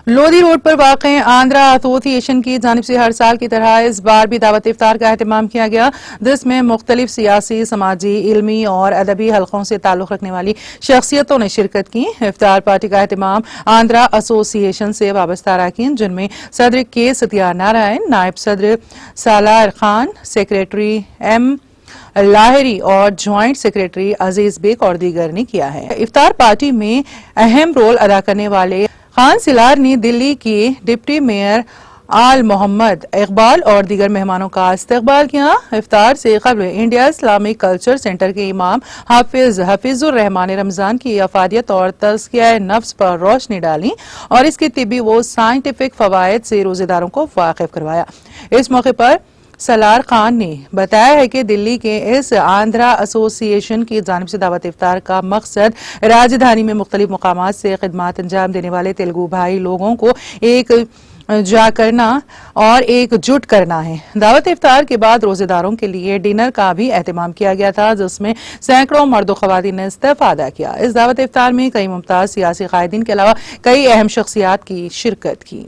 Lodhi road پر واقع آندھرا ایسوسی ایشن کی جانب سے ہر سال کی طرح اس بار بھی دعوت افطار کا اہتمام کیا گیا، جس میں مختلف سیاسی، سماجی، علمی اور ادبی حلقوں سے تعلق رکھنے والی شخصیتوں نے شرکت کی۔ افطار پارٹی کا اہتمام آندھرا ایسوسی ایشن سے وابستہ اراکین، جن میں صدر کے ستیہ نارائن، نائب صدر سالار خان، سیکریٹری ایم لاہری اور جوائنٹ سیکریٹری عزیز بیگ اور دیگر نے کیا ہے۔ افطار پارٹی میں اہم رول ادا کرنے والے خان سالار نے دلی کے ڈپٹی میئر آل محمد اقبال اور دیگر مہمانوں کا استقبال کیا۔ افطار سے قبل انڈیا اسلامک کلچر سینٹر کے امام حفیظ الرحمان رمضان کی افادیت اور تزکیہ نفس پر روشنی ڈالی اور اس کے طبی و سائنٹیفک فوائد سے روزہ داروں کو واقف کروایا۔ اس موقع پر سالار خان نے بتایا ہے کہ دلی کے اس آندھرا ایسوسی ایشن کی جانب سے دعوت افطار کا مقصد راجدھانی میں مختلف مقامات سے خدمات انجام دینے والے تیلگو بھائی لوگوں کو ایک جا کرنا اور ایک جٹ کرنا ہے۔ دعوت افطار کے بعد روزہ داروں کے لیے ڈنر کا بھی اہتمام کیا گیا تھا، جس میں سینکڑوں مرد و خواتین نے استفادہ کیا۔ اس دعوت افطار میں کئی ممتاز سیاسی قائدین کے علاوہ کئی اہم شخصیات کی شرکت کی۔